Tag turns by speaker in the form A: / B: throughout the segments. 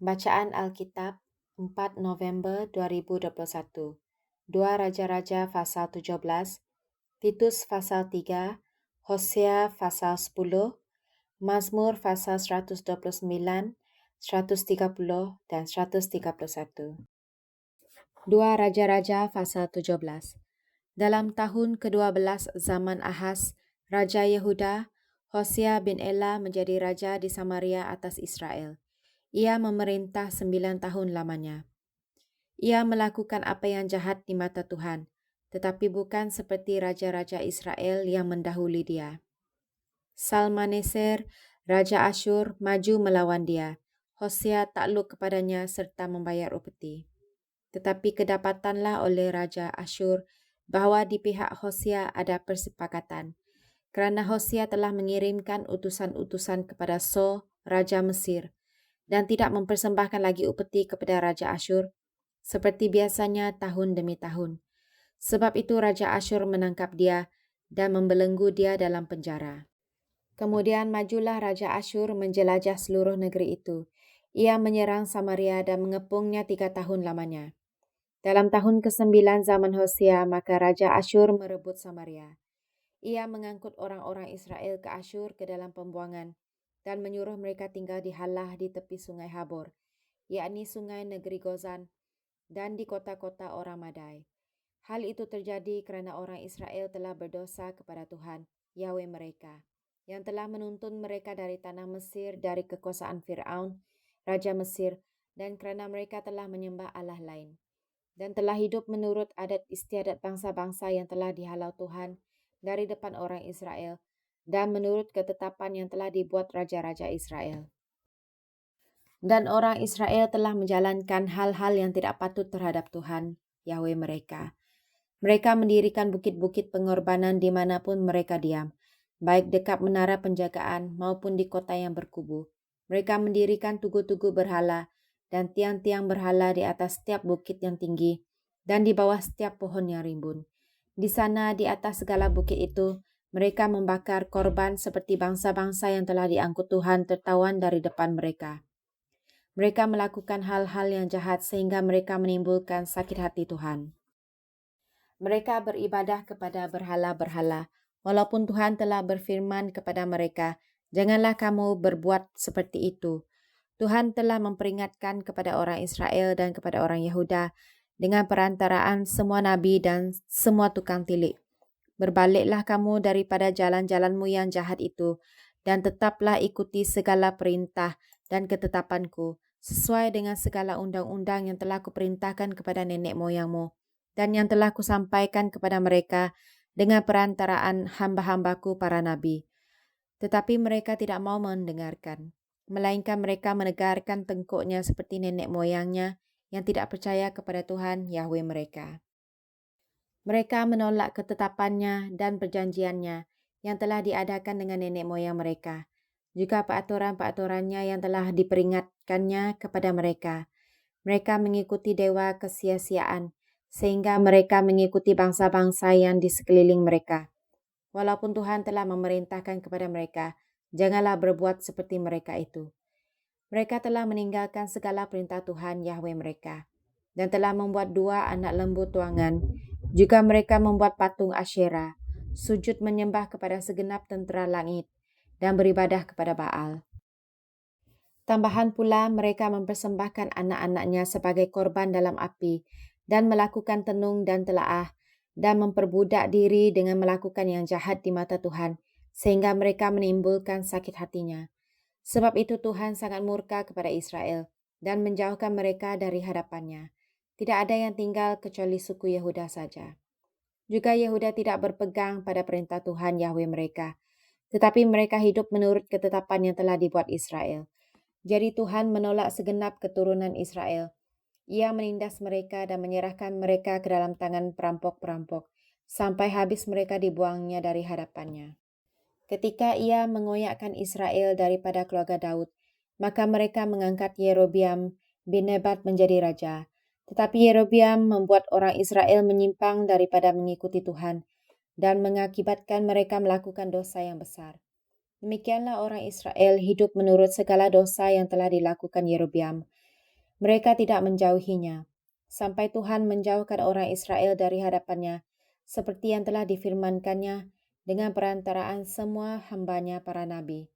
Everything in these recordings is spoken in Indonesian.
A: Bacaan Alkitab 4 November 2021. 2 Raja-Raja pasal 17, Titus pasal 3, Hosea pasal 10, Mazmur pasal 129, 130 dan 131. 2 Raja-Raja pasal 17. Dalam tahun ke-12 zaman Ahaz, Raja Yehuda, Hosea bin Ela menjadi raja di Samaria atas Israel. Ia memerintah 9 tahun lamanya. Ia melakukan apa yang jahat di mata Tuhan, tetapi bukan seperti raja-raja Israel yang mendahului dia. Salmaneser, Raja Asyur, maju melawan dia. Hosea takluk kepadanya serta membayar upeti. Tetapi kedapatanlah oleh Raja Asyur bahwa di pihak Hosea ada persepakatan, kerana Hosea telah mengirimkan utusan-utusan kepada So, Raja Mesir, dan tidak mempersembahkan lagi upeti kepada Raja Asyur, seperti biasanya tahun demi tahun. Sebab itu Raja Asyur menangkap dia dan membelenggu dia dalam penjara. Kemudian majulah Raja Asyur menjelajah seluruh negeri itu. Ia menyerang Samaria dan mengepungnya 3 tahun lamanya. Dalam tahun ke-9 zaman Hosea, maka Raja Asyur merebut Samaria. Ia mengangkut orang-orang Israel ke Asyur ke dalam pembuangan dan menyuruh mereka tinggal di Halah di tepi sungai Habor, yakni sungai negeri Gozan, dan di kota-kota orang Madai. Hal itu terjadi kerana orang Israel telah berdosa kepada Tuhan, Yahweh mereka, yang telah menuntun mereka dari tanah Mesir dari kekuasaan Fir'aun, Raja Mesir, dan kerana mereka telah menyembah Allah lain, dan telah hidup menurut adat istiadat bangsa-bangsa yang telah dihalau Tuhan dari depan orang Israel, dan menurut ketetapan yang telah dibuat raja-raja Israel. Dan orang Israel telah menjalankan hal-hal yang tidak patut terhadap Tuhan, Yahweh mereka. Mereka mendirikan bukit-bukit pengorbanan dimanapun mereka diam, baik dekat menara penjagaan maupun di kota yang berkubu. Mereka mendirikan tugu-tugu berhala dan tiang-tiang berhala di atas setiap bukit yang tinggi dan di bawah setiap pohon yang rimbun. Di sana, di atas segala bukit itu, mereka membakar korban seperti bangsa-bangsa yang telah diangkut Tuhan tertawan dari depan mereka. Mereka melakukan hal-hal yang jahat sehingga mereka menimbulkan sakit hati Tuhan. Mereka beribadah kepada berhala-berhala, walaupun Tuhan telah berfirman kepada mereka, "Janganlah kamu berbuat seperti itu." Tuhan telah memperingatkan kepada orang Israel dan kepada orang Yehuda dengan perantaraan semua nabi dan semua tukang tilik. Berbaliklah kamu daripada jalan-jalanmu yang jahat itu, dan tetaplah ikuti segala perintah dan ketetapanku, sesuai dengan segala undang-undang yang telah kuperintahkan kepada nenek moyangmu, dan yang telah kusampaikan kepada mereka dengan perantaraan hamba-hambaku para nabi. Tetapi mereka tidak mau mendengarkan, melainkan mereka menegarkan tengkuknya seperti nenek moyangnya yang tidak percaya kepada Tuhan Yahweh mereka. Mereka menolak ketetapannya dan perjanjiannya yang telah diadakan dengan nenek moyang mereka, juga peraturan-peraturannya yang telah diperingatkannya kepada mereka. Mereka mengikuti dewa kesia-siaan, sehingga mereka mengikuti bangsa-bangsa yang di sekeliling mereka. Walaupun Tuhan telah memerintahkan kepada mereka, janganlah berbuat seperti mereka itu. Mereka telah meninggalkan segala perintah Tuhan Yahweh mereka, dan telah membuat 2 anak lembu tuangan. Juga mereka membuat patung Asyera, sujud menyembah kepada segenap tentera langit, dan beribadah kepada Baal. Tambahan pula mereka mempersembahkan anak-anaknya sebagai korban dalam api, dan melakukan tenung dan telaah, dan memperbudak diri dengan melakukan yang jahat di mata Tuhan, sehingga mereka menimbulkan sakit hatinya. Sebab itu Tuhan sangat murka kepada Israel, dan menjauhkan mereka dari hadapannya. Tidak ada yang tinggal kecuali suku Yehuda saja. Juga Yehuda tidak berpegang pada perintah Tuhan Yahweh mereka, tetapi mereka hidup menurut ketetapan yang telah dibuat Israel. Jadi Tuhan menolak segenap keturunan Israel. Ia menindas mereka dan menyerahkan mereka ke dalam tangan perampok-perampok, sampai habis mereka dibuangnya dari hadapannya. Ketika ia mengoyakkan Israel daripada keluarga Daud, maka mereka mengangkat Yerobiam bin Nebat menjadi raja. Tetapi Yerobiam membuat orang Israel menyimpang daripada mengikuti Tuhan dan mengakibatkan mereka melakukan dosa yang besar. Demikianlah orang Israel hidup menurut segala dosa yang telah dilakukan Yerobiam. Mereka tidak menjauhinya, sampai Tuhan menjauhkan orang Israel dari hadapannya, seperti yang telah difirmankannya dengan perantaraan semua hambanya para nabi.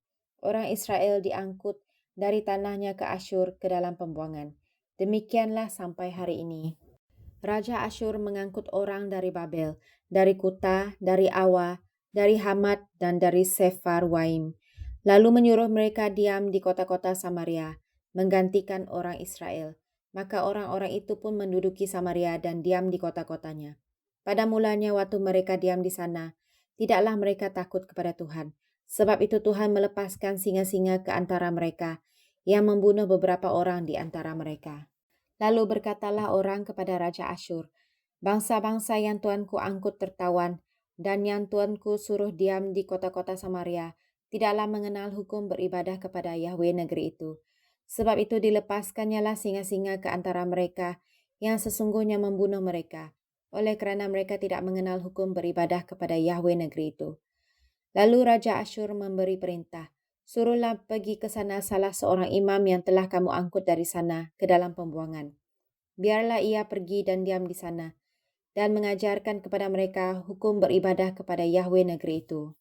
A: Orang Israel diangkut dari tanahnya ke Asyur ke dalam pembuangan. Demikianlah sampai hari ini. Raja Asyur mengangkut orang dari Babel, dari Kuta, dari Awa, dari Hamat, dan dari Sefarwaim. Lalu menyuruh mereka diam di kota-kota Samaria, menggantikan orang Israel. Maka orang-orang itu pun menduduki Samaria dan diam di kota-kotanya. Pada mulanya waktu mereka diam di sana, tidaklah mereka takut kepada Tuhan. Sebab itu Tuhan melepaskan singa-singa ke antara mereka, yang membunuh beberapa orang di antara mereka. Lalu berkatalah orang kepada Raja Asyur, bangsa-bangsa yang Tuanku angkut tertawan dan yang Tuanku suruh diam di kota-kota Samaria, tidaklah mengenal hukum beribadah kepada Yahweh negeri itu. Sebab itu dilepaskannyalah singa-singa ke antara mereka yang sesungguhnya membunuh mereka, oleh kerana mereka tidak mengenal hukum beribadah kepada Yahweh negeri itu. Lalu Raja Asyur memberi perintah, suruhlah pergi ke sana salah seorang imam yang telah kamu angkut dari sana ke dalam pembuangan. Biarlah ia pergi dan diam di sana, dan mengajarkan kepada mereka hukum beribadah kepada Yahweh negeri itu.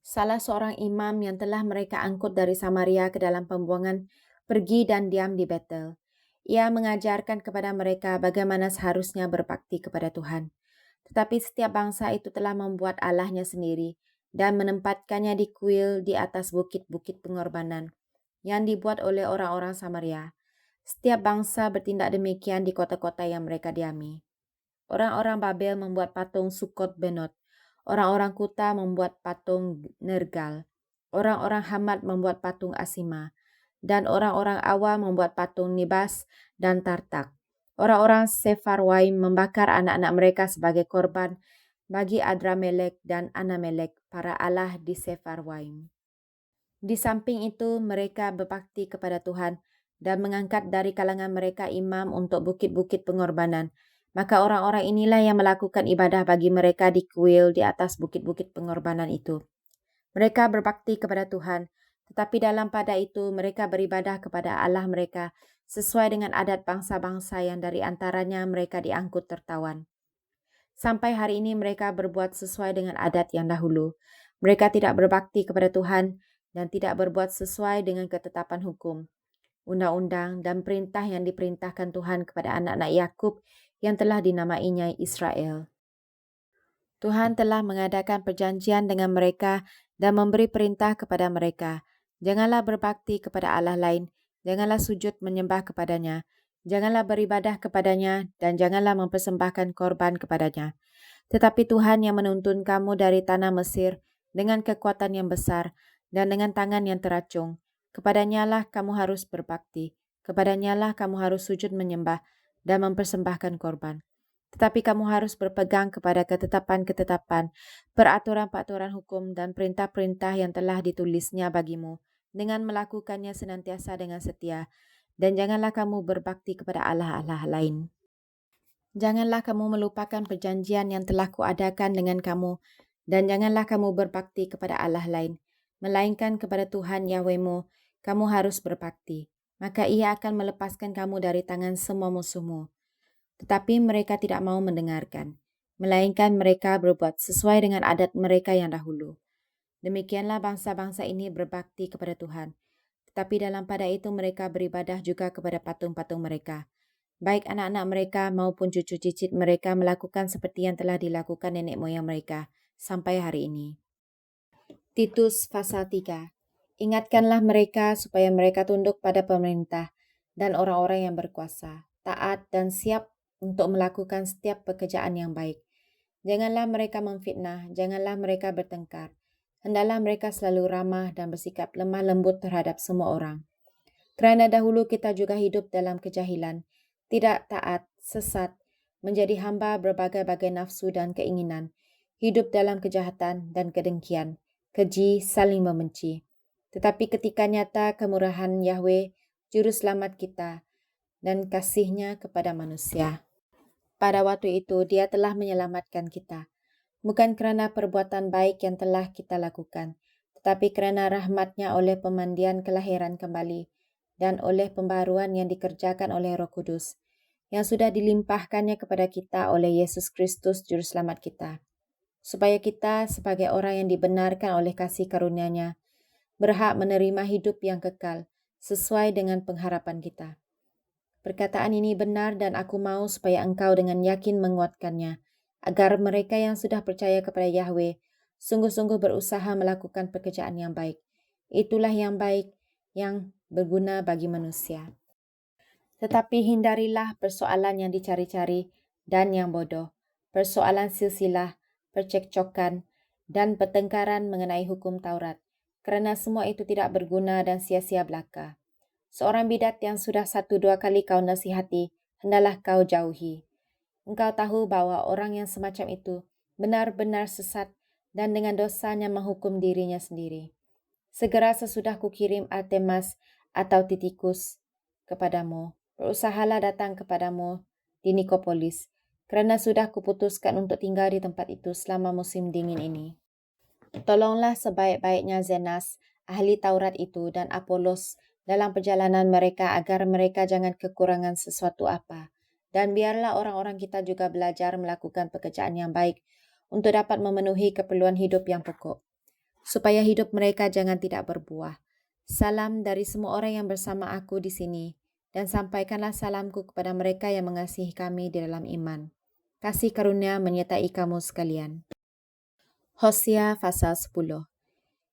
A: Salah seorang imam yang telah mereka angkut dari Samaria ke dalam pembuangan pergi dan diam di Betel. Ia mengajarkan kepada mereka bagaimana seharusnya berbakti kepada Tuhan. Tetapi setiap bangsa itu telah membuat allahnya sendiri dan menempatkannya di kuil di atas bukit-bukit pengorbanan yang dibuat oleh orang-orang Samaria. Setiap bangsa bertindak demikian di kota-kota yang mereka diami. Orang-orang Babel membuat patung Sukot Benot. Orang-orang Kuta membuat patung Nergal. Orang-orang Hamat membuat patung Asima. Dan orang-orang Awa membuat patung Nibas dan Tartak. Orang-orang Sefarwaim membakar anak-anak mereka sebagai korban bagi Adramelek dan Anamelek, para allah di Sefarwaim. Di samping itu, mereka berbakti kepada Tuhan dan mengangkat dari kalangan mereka imam untuk bukit-bukit pengorbanan. Maka orang-orang inilah yang melakukan ibadah bagi mereka di kuil di atas bukit-bukit pengorbanan itu. Mereka berbakti kepada Tuhan, tetapi dalam pada itu mereka beribadah kepada Allah mereka sesuai dengan adat bangsa-bangsa yang dari antaranya mereka diangkut tertawan. Sampai hari ini mereka berbuat sesuai dengan adat yang dahulu. Mereka tidak berbakti kepada Tuhan dan tidak berbuat sesuai dengan ketetapan hukum, undang-undang dan perintah yang diperintahkan Tuhan kepada anak-anak Yakub yang telah dinamainya Israel. Tuhan telah mengadakan perjanjian dengan mereka dan memberi perintah kepada mereka. Janganlah berbakti kepada Allah lain, janganlah sujud menyembah kepadanya, janganlah beribadah kepadanya, dan janganlah mempersembahkan korban kepadanya. Tetapi Tuhan yang menuntun kamu dari tanah Mesir dengan kekuatan yang besar dan dengan tangan yang teracung, kepadanyalah kamu harus berbakti, kepadanyalah kamu harus sujud menyembah dan mempersembahkan korban. Tetapi kamu harus berpegang kepada ketetapan-ketetapan, peraturan-peraturan hukum dan perintah-perintah yang telah ditulisnya bagimu, dengan melakukannya senantiasa dengan setia, dan janganlah kamu berbakti kepada allah-allah lain. Janganlah kamu melupakan perjanjian yang telah kuadakan dengan kamu, dan janganlah kamu berbakti kepada allah lain, melainkan kepada Tuhan Yahwehmu, kamu harus berbakti. Maka ia akan melepaskan kamu dari tangan semua musuhmu. Tetapi mereka tidak mau mendengarkan, melainkan mereka berbuat sesuai dengan adat mereka yang dahulu. Demikianlah bangsa-bangsa ini berbakti kepada Tuhan. Tetapi dalam pada itu mereka beribadah juga kepada patung-patung mereka. Baik anak-anak mereka maupun cucu cicit mereka melakukan seperti yang telah dilakukan nenek moyang mereka sampai hari ini. Titus pasal 3. Ingatkanlah mereka supaya mereka tunduk pada pemerintah dan orang-orang yang berkuasa, taat dan siap untuk melakukan setiap pekerjaan yang baik. Janganlah mereka memfitnah, janganlah mereka bertengkar. Hendaklah mereka selalu ramah dan bersikap lemah lembut terhadap semua orang. Kerana dahulu kita juga hidup dalam kejahilan, tidak taat, sesat, menjadi hamba berbagai-bagai nafsu dan keinginan, hidup dalam kejahatan dan kedengkian, keji, saling membenci. Tetapi ketika nyata kemurahan Yahweh, Juru Selamat kita, dan kasih-Nya kepada manusia, pada waktu itu Dia telah menyelamatkan kita, bukan kerana perbuatan baik yang telah kita lakukan, tetapi kerana rahmat-Nya oleh pemandian kelahiran kembali dan oleh pembaruan yang dikerjakan oleh Roh Kudus, yang sudah dilimpahkannya kepada kita oleh Yesus Kristus Juru Selamat kita, supaya kita sebagai orang yang dibenarkan oleh kasih karunia-Nya, berhak menerima hidup yang kekal sesuai dengan pengharapan kita. Perkataan ini benar dan aku mau supaya engkau dengan yakin menguatkannya, agar mereka yang sudah percaya kepada Yahweh sungguh-sungguh berusaha melakukan pekerjaan yang baik. Itulah yang baik, yang berguna bagi manusia. Tetapi hindarilah persoalan yang dicari-cari dan yang bodoh, persoalan silsilah, percekcokan, dan pertengkaran mengenai hukum Taurat, kerana semua itu tidak berguna dan sia-sia belaka. Seorang bidat yang sudah 1-2 kali kau nasihati, hendaklah kau jauhi. Engkau tahu bahwa orang yang semacam itu benar-benar sesat dan dengan dosanya menghukum dirinya sendiri. Segera sesudah kukirim Artemas atau Titikus kepadamu, berusahalah datang kepadamu di Nikopolis, kerana sudah kuputuskan untuk tinggal di tempat itu selama musim dingin ini. Tolonglah sebaik-baiknya Zenas, ahli Taurat itu, dan Apolos dalam perjalanan mereka agar mereka jangan kekurangan sesuatu apa. Dan biarlah orang-orang kita juga belajar melakukan pekerjaan yang baik untuk dapat memenuhi keperluan hidup yang pokok, supaya hidup mereka jangan tidak berbuah. Salam dari semua orang yang bersama aku di sini, dan sampaikanlah salamku kepada mereka yang mengasihi kami di dalam iman. Kasih karunia menyertai kamu sekalian. Hosea pasal 10.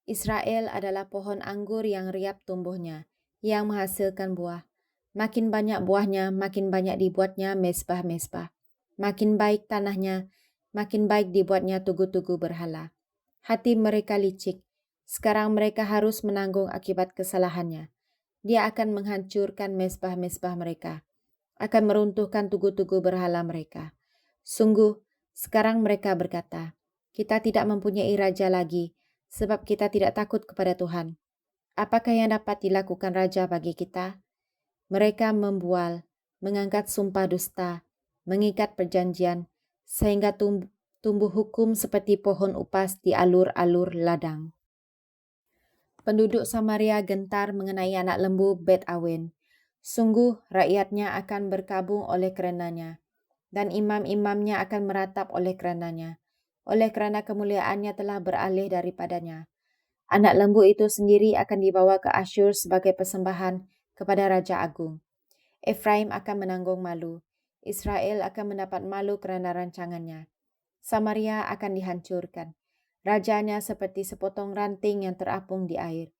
A: Israel adalah pohon anggur yang riap tumbuhnya, yang menghasilkan buah. Makin banyak buahnya, makin banyak dibuatnya mezbah-mezbah. Makin baik tanahnya, makin baik dibuatnya tugu-tugu berhala. Hati mereka licik. Sekarang mereka harus menanggung akibat kesalahannya. Dia akan menghancurkan mezbah-mezbah mereka, akan meruntuhkan tugu-tugu berhala mereka. Sungguh, sekarang mereka berkata, kita tidak mempunyai raja lagi, sebab kita tidak takut kepada Tuhan. Apakah yang dapat dilakukan raja bagi kita? Mereka membual, mengangkat sumpah dusta, mengikat perjanjian, sehingga tumbuh hukum seperti pohon upas di alur-alur ladang. Penduduk Samaria gentar mengenai anak lembu Bet Awen. Sungguh rakyatnya akan berkabung oleh kerananya, dan imam-imamnya akan meratap oleh kerananya, oleh kerana kemuliaannya telah beralih daripadanya. Anak lembu itu sendiri akan dibawa ke Asyur sebagai persembahan kepada Raja Agung. Efraim akan menanggung malu. Israel akan mendapat malu kerana rancangannya. Samaria akan dihancurkan. Rajanya seperti sepotong ranting yang terapung di air.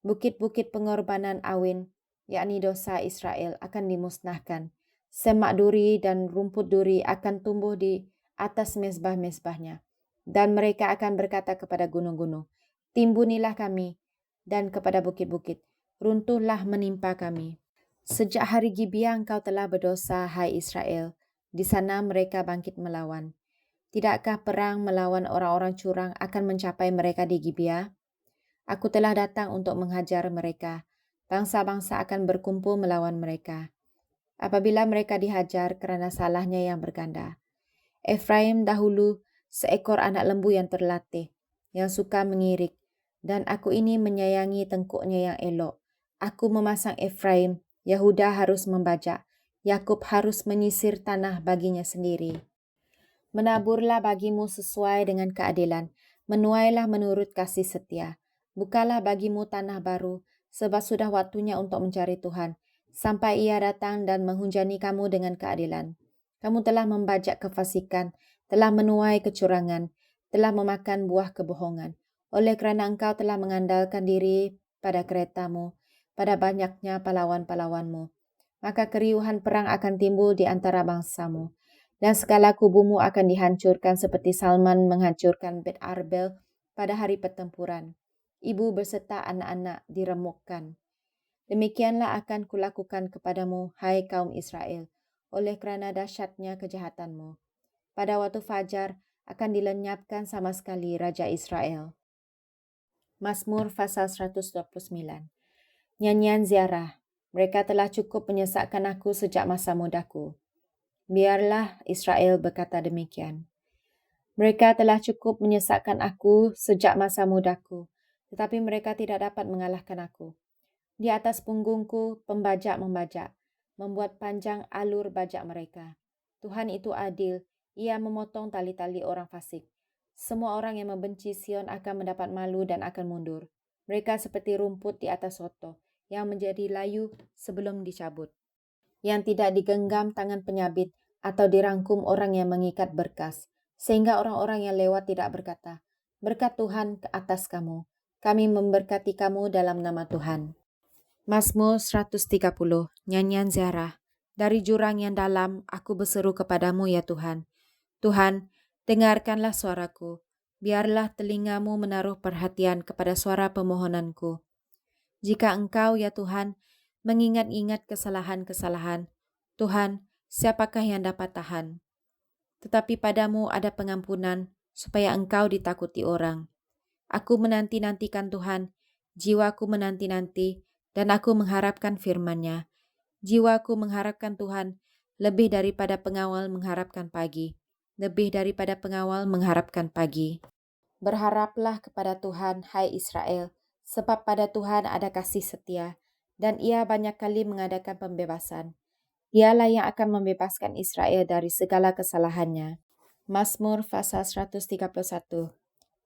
A: Bukit-bukit pengorbanan Awen, yakni dosa Israel, akan dimusnahkan. Semak duri dan rumput duri akan tumbuh di atas mezbah-mezbahnya. Dan mereka akan berkata kepada gunung-gunung, timbunilah kami, dan kepada bukit-bukit, runtuhlah menimpa kami. Sejak hari Gibeah engkau telah berdosa, hai Israel. Di sana mereka bangkit melawan. Tidakkah perang melawan orang-orang curang akan mencapai mereka di Gibeah? Aku telah datang untuk menghajar mereka. Bangsa-bangsa akan berkumpul melawan mereka. Apabila mereka dihajar kerana salahnya yang berganda. Efraim dahulu seekor anak lembu yang terlatih, yang suka mengirik, dan aku ini menyayangi tengkuknya yang elok. Aku memasang Efraim, Yahuda harus membajak, Yakub harus menyisir tanah baginya sendiri. Menaburlah bagimu sesuai dengan keadilan, menuailah menurut kasih setia. Bukalah bagimu tanah baru, sebab sudah waktunya untuk mencari Tuhan, sampai Ia datang dan menghujani kamu dengan keadilan. Kamu telah membajak kefasikan, telah menuai kecurangan, telah memakan buah kebohongan. Oleh kerana engkau telah mengandalkan diri pada keretamu, pada banyaknya pahlawan-pahlawanmu, maka keriuhan perang akan timbul di antara bangsamu. Dan segala kubumu akan dihancurkan seperti Salman menghancurkan Bet Arbel pada hari pertempuran. Ibu berserta anak-anak diremukkan. Demikianlah akan kulakukan kepadamu, hai kaum Israel, oleh kerana dahsyatnya kejahatanmu. Pada waktu fajar akan dilenyapkan sama sekali Raja Israel. Mazmur pasal 129. Nyanyian ziarah. Mereka telah cukup menyesatkan aku sejak masa mudaku. Biarlah Israel berkata demikian. Mereka telah cukup menyesatkan aku sejak masa mudaku, tetapi mereka tidak dapat mengalahkan aku. Di atas punggungku pembajak membajak, membuat panjang alur bajak mereka. Tuhan itu adil, Ia memotong tali-tali orang fasik. Semua orang yang membenci Sion akan mendapat malu dan akan mundur. Mereka seperti rumput di atas soto, yang menjadi layu sebelum dicabut, yang tidak digenggam tangan penyabit atau dirangkum orang yang mengikat berkas, sehingga orang-orang yang lewat tidak berkata, "Berkat Tuhan ke atas kamu, kami memberkati kamu dalam nama Tuhan." Mazmur 130, nyanyian ziarah. Dari jurang yang dalam, aku berseru kepadamu ya Tuhan. Tuhan, dengarkanlah suaraku. Biarlah telingamu menaruh perhatian kepada suara pemohonanku. Jika Engkau, ya Tuhan, mengingat-ingat kesalahan-kesalahan, Tuhan, siapakah yang dapat tahan? Tetapi padamu ada pengampunan, supaya Engkau ditakuti orang. Aku menanti-nantikan Tuhan, jiwaku menanti-nanti, dan aku mengharapkan firman-Nya. Jiwaku mengharapkan Tuhan, lebih daripada pengawal mengharapkan pagi, lebih daripada pengawal mengharapkan pagi. Berharaplah kepada Tuhan, hai Israel, sebab pada Tuhan ada kasih setia, dan Ia banyak kali mengadakan pembebasan. Dialah yang akan membebaskan Israel dari segala kesalahannya. Mazmur pasal 131.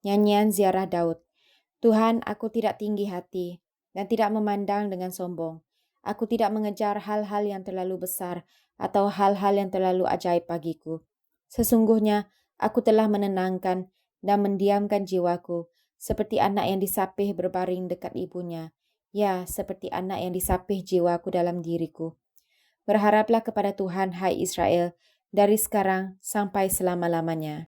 A: Nyanyian ziarah Daud. Tuhan, aku tidak tinggi hati dan tidak memandang dengan sombong. Aku tidak mengejar hal-hal yang terlalu besar atau hal-hal yang terlalu ajaib bagiku. Sesungguhnya aku telah menenangkan dan mendiamkan jiwaku, seperti anak yang disapih berbaring dekat ibunya. Ya, seperti anak yang disapih jiwaku dalam diriku. Berharaplah kepada Tuhan, hai Israel, dari sekarang sampai selama-lamanya.